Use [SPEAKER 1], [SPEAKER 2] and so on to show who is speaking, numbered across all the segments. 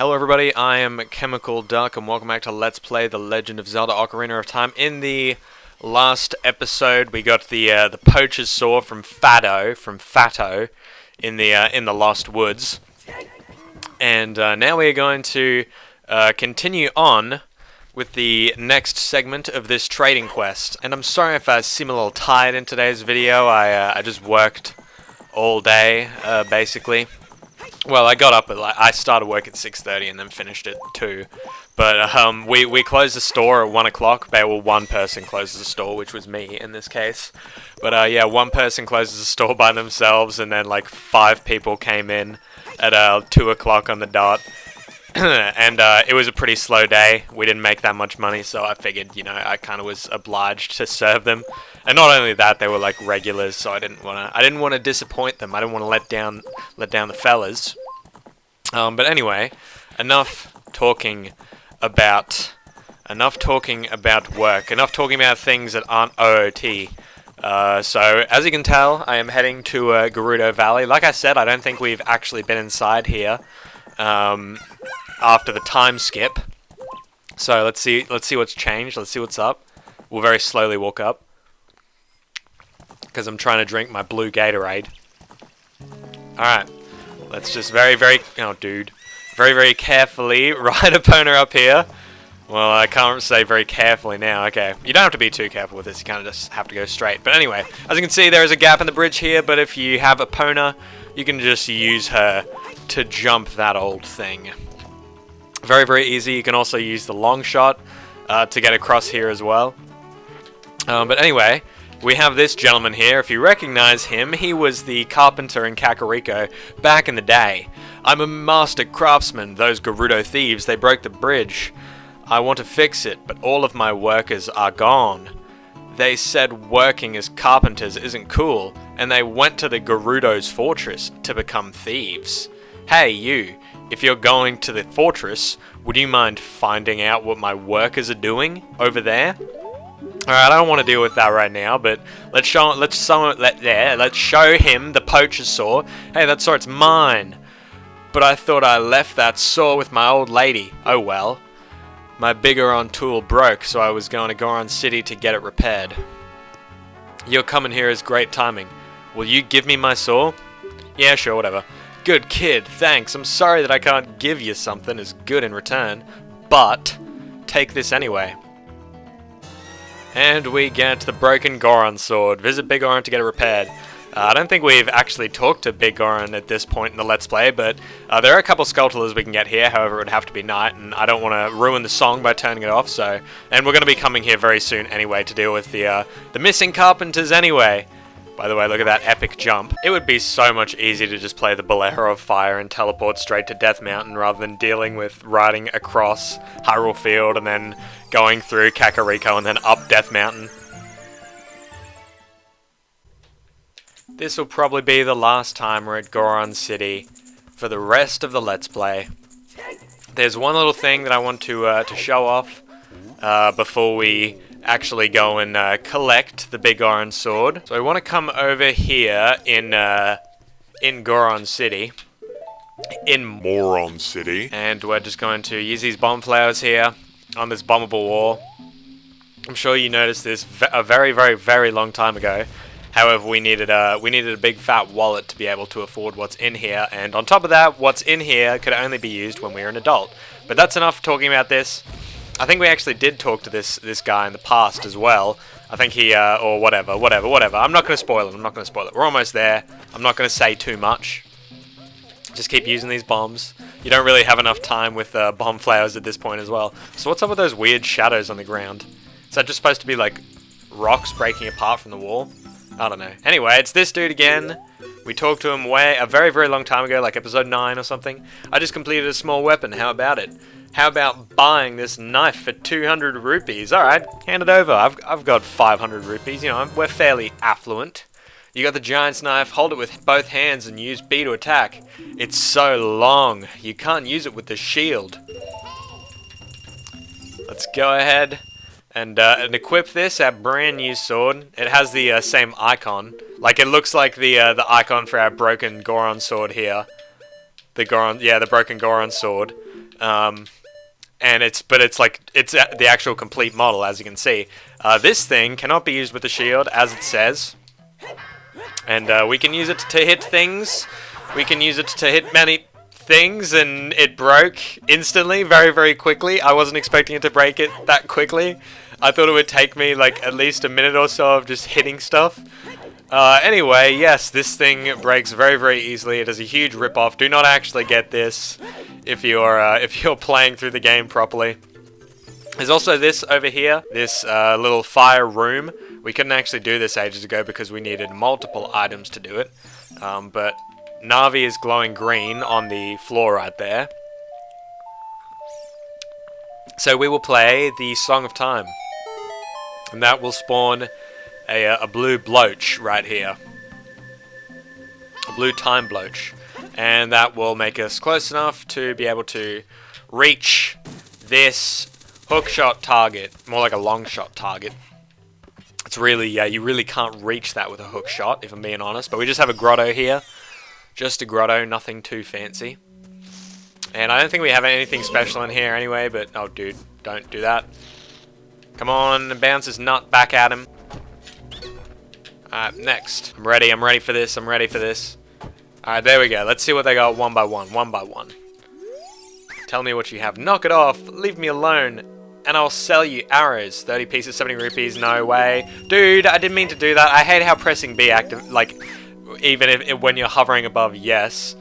[SPEAKER 1] Hello everybody, I am Chemical Duck and welcome back to Let's Play The Legend of Zelda Ocarina of Time. In the last episode we got the poacher's saw from Fato in the Lost Woods. And now we are going to continue on with the next segment of this trading quest. And I'm sorry if I seem a little tired in today's video. I just worked all day, basically. Well, I got up at I started work at 6:30 and then finished at 2. But we closed the store at 1 o'clock. Well, one person closes the store, which was me in this case. But yeah, one person closes the store by themselves, and then like 5 people came in at 2 o'clock on the dot. And it was a pretty slow day. We didn't make that much money, so I figured, you know, I kind of was obliged to serve them. And not only that, they were like regulars, so I didn't want to disappoint them. I didn't want to let down the fellas. But anyway, enough talking about work. Enough talking about things that aren't OOT. So as you can tell, I am heading to Gerudo Valley. Like I said, I don't think we've actually been inside here after the time skip. So let's see what's changed. Let's see what's up. We'll very slowly walk up because I'm trying to drink my blue Gatorade. Alright, let's just very carefully ride Epona up here. Well, I can't say very carefully now. Okay, you don't have to be too careful with this. You kind of just have to go straight. But anyway, as you can see, there is a gap in the bridge here, but if you have Epona, you can just use her to jump that old thing. Very, very easy. You can also use the long shot to get across here as well. But anyway, we have this gentleman here. If you recognize him, he was the carpenter in Kakariko back in the day. I'm a master craftsman. Those Gerudo thieves, they broke the bridge. I want to fix it, but all of my workers are gone. They said working as carpenters isn't cool, and they went to the Gerudo's fortress to become thieves. Hey, you. If you're going to the fortress, would you mind finding out what my workers are doing over there? Alright, I don't want to deal with that right now, but let's show him the poacher's saw. Hey, that sword's mine. But I thought I left that saw with my old lady. Oh well. My Biggoron tool broke, so I was going to Goron City to get it repaired. Your coming here is great timing. Will you give me my saw? Yeah, sure, whatever. Good kid, thanks. I'm sorry that I can't give you something as good in return, but take this anyway. And we get the broken Goron sword. Visit Biggoron to get it repaired. I don't think we've actually talked to Biggoron at this point in the Let's Play, but there are a couple Skulltulas we can get here. However, it would have to be night, and I don't want to ruin the song by turning it off. So, and we're going to be coming here very soon anyway to deal with the missing carpenters anyway. By the way, look at that epic jump. It would be so much easier to just play the Bolero of Fire and teleport straight to Death Mountain rather than dealing with riding across Hyrule Field and then going through Kakariko and then up Death Mountain. This will probably be the last time we're at Goron City for the rest of the Let's Play. There's one little thing that I want to show off before we actually go and collect the Biggoron sword. So I want to come over here in Goron City. In
[SPEAKER 2] Moron City.
[SPEAKER 1] And we're just going to use these bomb flowers here on this bombable wall. I'm sure you noticed this a very, very, very long time ago. However, we needed a big fat wallet to be able to afford what's in here, and on top of that, what's in here could only be used when we were an adult. But that's enough talking about this. I think we actually did talk to this guy in the past as well. I think he, or whatever. I'm not going to spoil it. We're almost there. I'm not going to say too much. Just keep using these bombs. You don't really have enough time with bomb flowers at this point as well. So what's up with those weird shadows on the ground? Is that just supposed to be like rocks breaking apart from the wall? I don't know. Anyway, it's this dude again. We talked to him a very, very long time ago, like episode 9 or something. I just completed a small weapon. How about it? How about buying this knife for 200 rupees? Alright, hand it over. I've got 500 rupees. You know, we're fairly affluent. You got the giant's knife. Hold it with both hands and use B to attack. It's so long. You can't use it with the shield. Let's go ahead and equip this, our brand new sword. It has the same icon. Like, it looks like the icon for our broken Goron sword here. The broken Goron sword. And it's the actual complete model, as you can see. This thing cannot be used with the shield, as it says. And we can use it to hit things. We can use it to hit many things, and it broke instantly, very, very quickly. I wasn't expecting it to break it that quickly. I thought it would take me like at least a minute or so of just hitting stuff. Anyway, yes, this thing breaks very, very easily. It is a huge rip-off. Do not actually get this if you're playing through the game properly. There's also this over here, this little fire room. We couldn't actually do this ages ago because we needed multiple items to do it. But Navi is glowing green on the floor right there. So we will play the Song of Time. And that will spawn a blue bloach right here. A blue time bloach. And that will make us close enough to be able to reach this hookshot target. More like a long shot target. It's really, you really can't reach that with a hook shot, if I'm being honest. But we just have a grotto here. Just a grotto, nothing too fancy. And I don't think we have anything special in here anyway, but... Oh, dude, don't do that. Come on, bounce his nut back at him. Alright, next. I'm ready for this, Alright, there we go. Let's see what they got one by one. Tell me what you have. Knock it off. Leave me alone. And I'll sell you arrows. 30 pieces, 70 rupees. No way. Dude, I didn't mean to do that. I hate how pressing B active, like, even if when you're hovering above yes,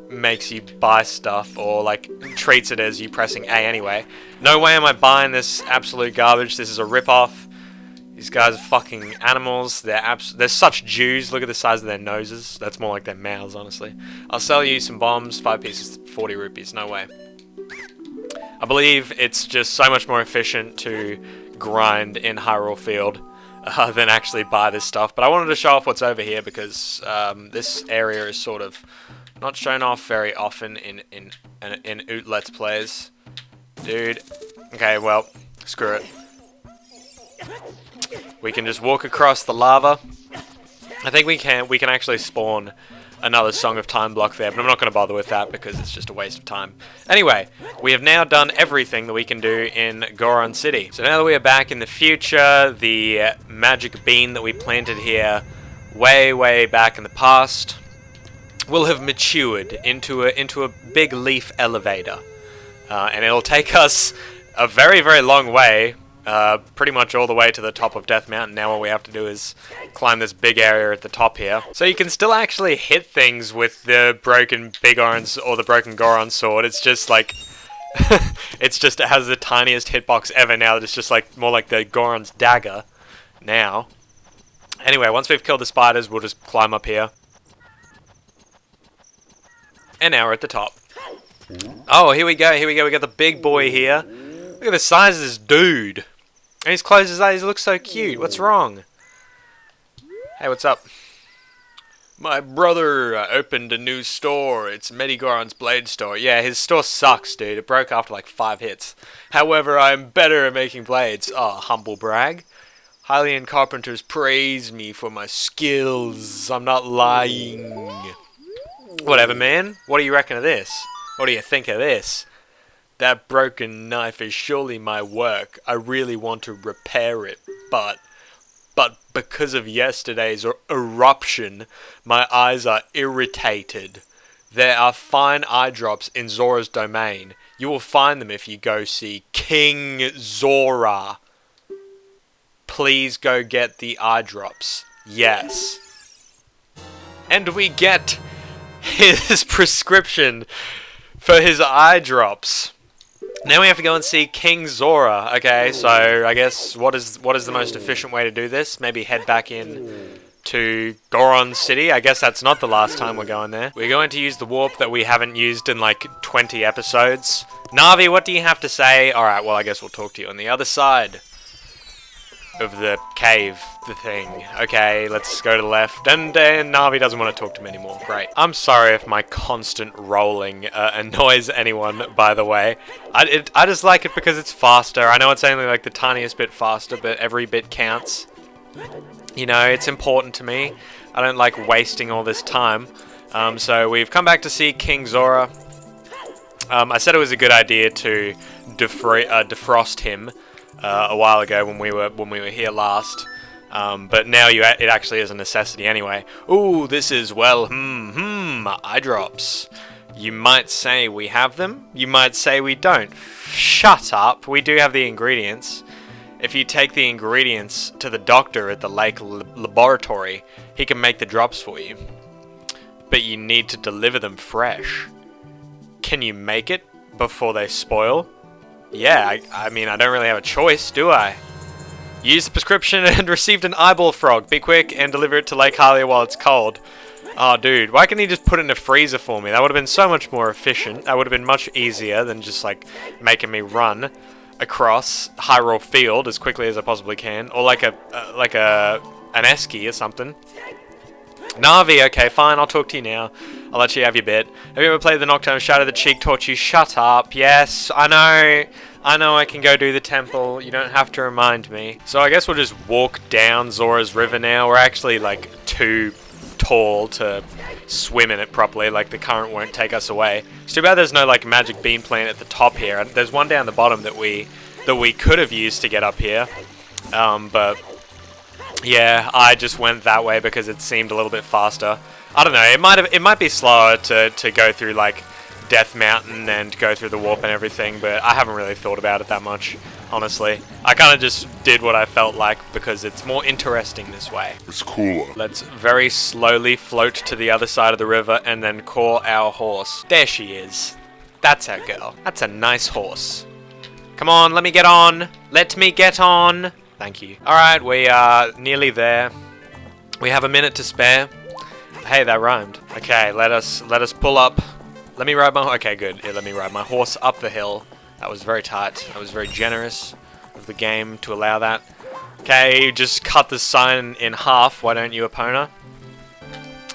[SPEAKER 1] makes you buy stuff, or like treats it as you pressing A anyway. No way am I buying this absolute garbage. This is a rip-off. These guys are fucking animals. They're such Jews. Look at the size of their noses. That's more like their mouths, honestly. I'll sell you some bombs. 5 pieces, 40 rupees. No way. I believe it's just so much more efficient to grind in Hyrule Field than actually buy this stuff. But I wanted to show off what's over here because this area is sort of not shown off very often in Oot Let's Plays. Dude. Okay, well, screw it. We can just walk across the lava. I think we can actually spawn another Song of Time block there, but I'm not going to bother with that because it's just a waste of time. Anyway, we have now done everything that we can do in Goron City. So now that we are back in the future, the magic bean that we planted here way, way back in the past will have matured into a big leaf elevator. And it'll take us a very, very long way, pretty much all the way to the top of Death Mountain. Now all we have to do is climb this big area at the top here. So you can still actually hit things with the broken Biggoron or the broken Goron sword. It's just like... it has the tiniest hitbox ever now. It's just like more like the Goron's dagger now. Anyway, once we've killed the spiders, we'll just climb up here. And now we're at the top. Oh, here we go. We got the big boy here. Look at the size of this dude. And he's closed his eyes. He looks so cute. What's wrong? Hey, what's up? My brother opened a new store. It's Medigoron's Blade Store. Yeah, his store sucks, dude. It broke after like 5 hits. However, I'm better at making blades. Oh, humble brag. Hylian carpenters praise me for my skills. I'm not lying. Whatever, man. What do you reckon of this? What do you think of this? That broken knife is surely my work. I really want to repair it, but because of yesterday's eruption, my eyes are irritated. There are fine eye drops in Zora's domain. You will find them if you go see King Zora. Please go get the eye drops. Yes. And we get his prescription for his eye drops. Now we have to go and see King Zora. Okay, so I guess what is the most efficient way to do this? Maybe head back in to Goron City. I guess that's not the last time we're going there. We're going to use the warp that we haven't used in like 20 episodes. Navi, what do you have to say? Alright, well I guess we'll talk to you on the other side of the cave, the thing. Okay, let's go to the left. And Navi doesn't want to talk to me anymore. Great. I'm sorry if my constant rolling annoys anyone, by the way. I just like it because it's faster. I know it's only like the tiniest bit faster, but every bit counts. You know, it's important to me. I don't like wasting all this time. So we've come back to see King Zora. I said it was a good idea to defrost him a while ago when we were here last. But now it actually is a necessity anyway. Ooh, this is, well, eye drops. You might say we have them, you might say we don't. Shut up, we do have the ingredients. If you take the ingredients to the doctor at the lake laboratory, he can make the drops for you. But you need to deliver them fresh. Can you make it before they spoil? Yeah, I mean, I don't really have a choice, do I? Use the prescription and received an eyeball frog. Be quick and deliver it to Lake Hylia while it's cold. Oh, dude, why can't he just put it in a freezer for me? That would have been so much more efficient. That would have been much easier than just, like, making me run across Hyrule Field as quickly as I possibly can. Or like an esky or something. Navi, okay, fine, I'll talk to you now. I'll let you have your bit. Have you ever played the Nocturne Shadow the Cheek Torture? Shut up. Yes, I know I can go do the temple. You don't have to remind me. So I guess we'll just walk down Zora's River now. We're actually, like, too tall to swim in it properly. Like, the current won't take us away. It's too bad there's no, like, magic bean plant at the top here. And there's one down the bottom that we could have used to get up here. But yeah, I just went that way because it seemed a little bit faster. I don't know, it might be slower to go through, like, Death Mountain and go through the warp and everything, but I haven't really thought about it that much, honestly. I kind of just did what I felt like because it's more interesting this way.
[SPEAKER 2] It's cooler.
[SPEAKER 1] Let's very slowly float to the other side of the river and then call our horse. There she is. That's our girl. That's a nice horse. Come on, let me get on. Let me get on. Thank you. Alright, we are nearly there. We have a minute to spare. Hey, that rhymed. Okay, let us pull up. Let me ride my... Okay, good. Yeah, let me ride my horse up the hill. That was very tight. That was very generous of the game to allow that. Okay, just cut the sign in half. Why don't you, Epona?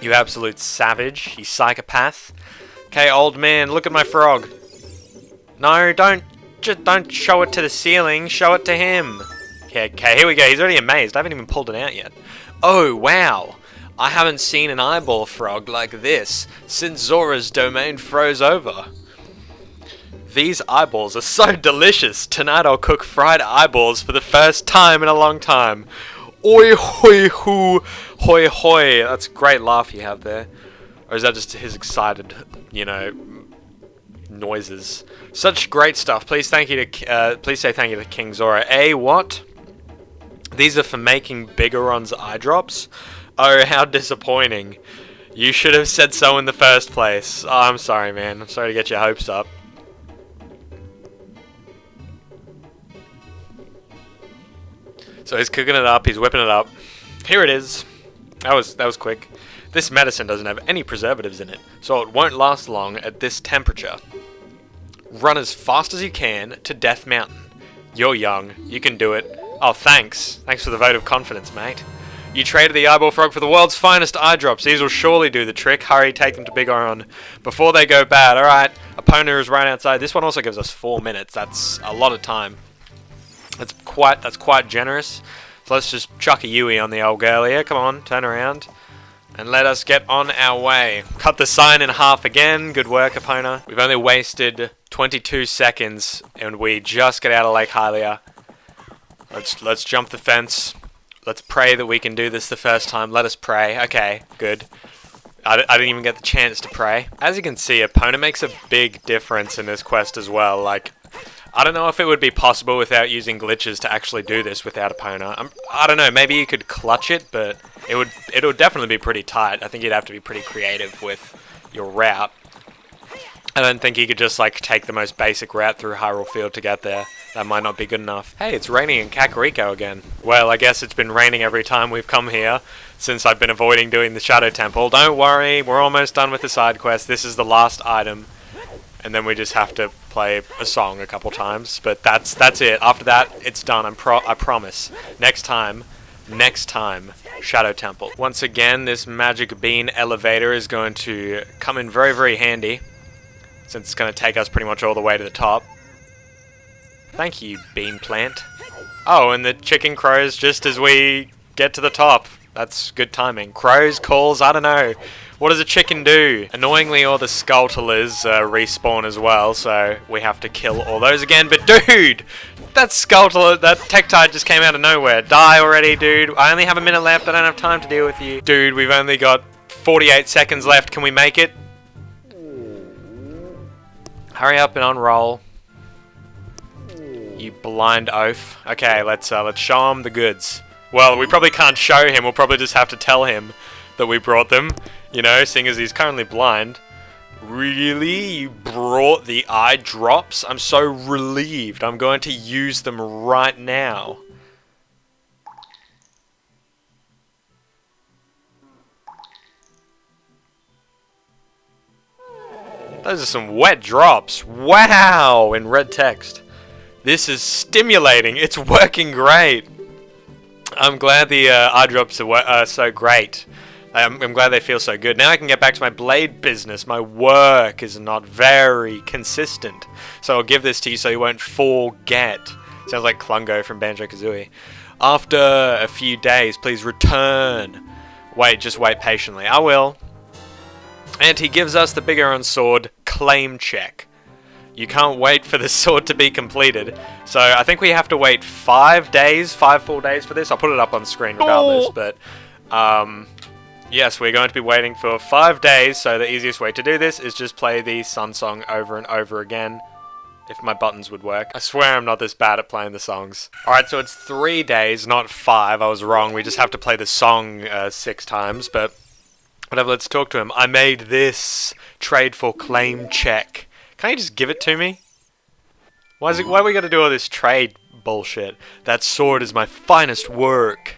[SPEAKER 1] You absolute savage. You psychopath. Okay, old man, look at my frog. No, don't show it to the ceiling. Show it to him. Okay, here we go. He's already amazed. I haven't even pulled it out yet. Oh, wow. I haven't seen an eyeball frog like this since Zora's domain froze over. These eyeballs are so delicious. Tonight I'll cook fried eyeballs for the first time in a long time. Oi hoi hoo, hoi hoi. That's a great laugh you have there. Or is that just his excited, you know, noises? Such great stuff. Please say thank you to King Zora. What? These are for making Biggoron's eye drops? Oh, how disappointing. You should have said so in the first place. Oh, I'm sorry, man. I'm sorry to get your hopes up. So he's cooking it up. He's whipping it up. Here it is. That was quick. This medicine doesn't have any preservatives in it, so it won't last long at this temperature. Run as fast as you can to Death Mountain. You're young. You can do it. Oh, thanks. Thanks for the vote of confidence, mate. You traded the eyeball frog for the world's finest eye drops. These will surely do the trick. Hurry, take them to Biggoron before they go bad. Alright, Epona is right outside. This one also gives us 4 minutes. That's a lot of time. That's quite generous. So let's just chuck a Yui on the old girl here. Come on, turn around. And let us get on our way. Cut the sign in half again. Good work, Epona. We've only wasted 22 seconds and we just get out of Lake Hylia. Let's jump the fence. Let's pray that we can do this the first time. Let us pray. Okay, good. I didn't even get the chance to pray. As you can see, Epona makes a big difference in this quest as well. Like, I don't know if it would be possible without using glitches to actually do this without Epona. I don't know, maybe you could clutch it, but it would definitely be pretty tight. I think you'd have to be pretty creative with your route. I don't think you could just, like, take the most basic route through Hyrule Field to get there. That might not be good enough. Hey, it's raining in Kakariko again. Well, I guess it's been raining every time we've come here since I've been avoiding doing the Shadow Temple. Don't worry, we're almost done with the side quest. This is the last item. And then we just have to play a song a couple times. But that's it. After that, it's done. I promise. Next time, Shadow Temple. Once again, this magic bean elevator is going to come in very, very handy, since it's going to take us pretty much all the way to the top. Thank you, bean plant. Oh, and the chicken crows just as we get to the top. That's good timing. Crows, calls, I don't know. What does a chicken do? Annoyingly, all the Skulltulas respawn as well, so we have to kill all those again. But dude, that Skulltula, that Tektite just came out of nowhere. Die already, dude. I only have a minute left. I don't have time to deal with you. Dude, we've only got 48 seconds left. Can we make it? Hurry up and unroll. You blind oaf. Okay, let's show him the goods. Well, we probably can't show him. We'll probably just have to tell him that we brought them. You know, seeing as he's currently blind. Really? You brought the eye drops? I'm so relieved. I'm going to use them right now. Those are some wet drops. Wow! In red text. This is stimulating. It's working great. I'm glad the eye drops are so great. I'm glad they feel so good. Now I can get back to my blade business. My work is not very consistent. So I'll give this to you so you won't forget. Sounds like Klungo from Banjo-Kazooie. After a few days, please return. Wait, just wait patiently. I will. And he gives us the Biggoron sword claim check. You can't wait for the sword to be completed. So I think we have to wait 5 days, 5 full days for this. I'll put it up on screen regardless, but yes, we're going to be waiting for 5 days, so the easiest way to do this is just play the Sun Song over and over again. If my buttons would work. I swear I'm not this bad at playing the songs. Alright, so it's 3 days, not 5. I was wrong. We just have to play the song 6 times, but whatever, let's talk to him. I made this. Trade for claim check. Can't you just give it to me? Why we gotta do all this trade bullshit? That sword is my finest work.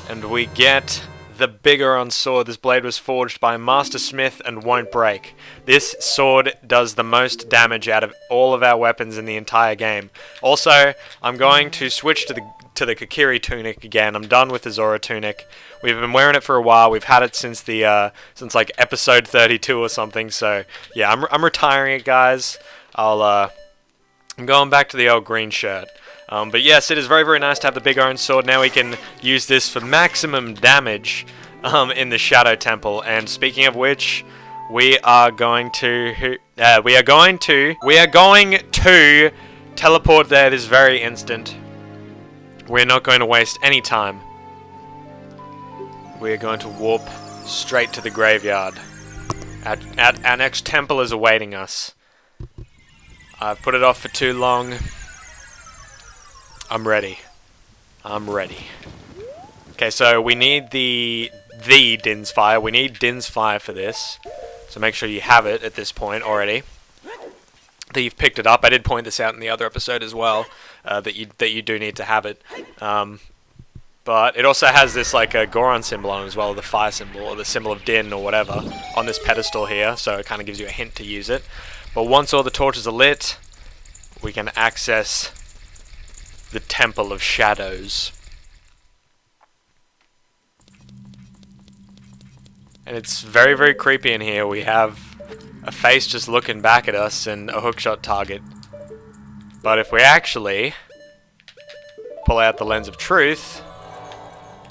[SPEAKER 1] And we get the Biggoron sword. This blade was forged by a master smith and won't break. This sword does the most damage out of all of our weapons in the entire game. Also, I'm going to switch to the Kokiri tunic again. I'm done with the Zora tunic. We've been wearing it for a while. We've had it since since like episode 32 or something. So yeah, I'm retiring it, guys. I'm going back to the old green shirt. But yes, it is very, very nice to have the Biggoron sword. Now we can use this for maximum damage in the Shadow Temple. And speaking of which, we are going to teleport there this very instant. We're not going to waste any time. We are going to warp straight to the graveyard. Our next temple is awaiting us. I've put it off for too long. I'm ready. I'm ready. Okay, so we need the Din's Fire. We need Din's Fire for this. So make sure you have it at this point already. That you've picked it up. I did point this out in the other episode as well. That you do need to have it. But it also has this like a Goron symbol on it as well, the fire symbol, or the symbol of Din or whatever, on this pedestal here. So it kind of gives you a hint to use it. But once all the torches are lit, we can access the Temple of Shadows. And it's very, very creepy in here. We have a face just looking back at us and a hookshot target. But if we actually pull out the lens of truth,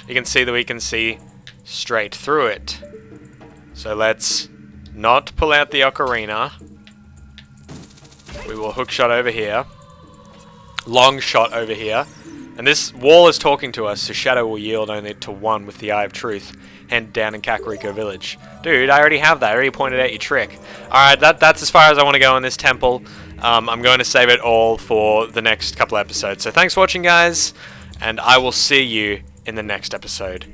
[SPEAKER 1] you can see that we can see straight through it. So let's not pull out the Ocarina. We will hookshot over here. Long shot over here. And this wall is talking to us, so Shadow will yield only to one with the Eye of Truth, handed down in Kakariko Village. Dude, I already have that. I already pointed out your trick. Alright, that's as far as I want to go in this temple. I'm going to save it all for the next couple episodes. So thanks for watching, guys, and I will see you in the next episode.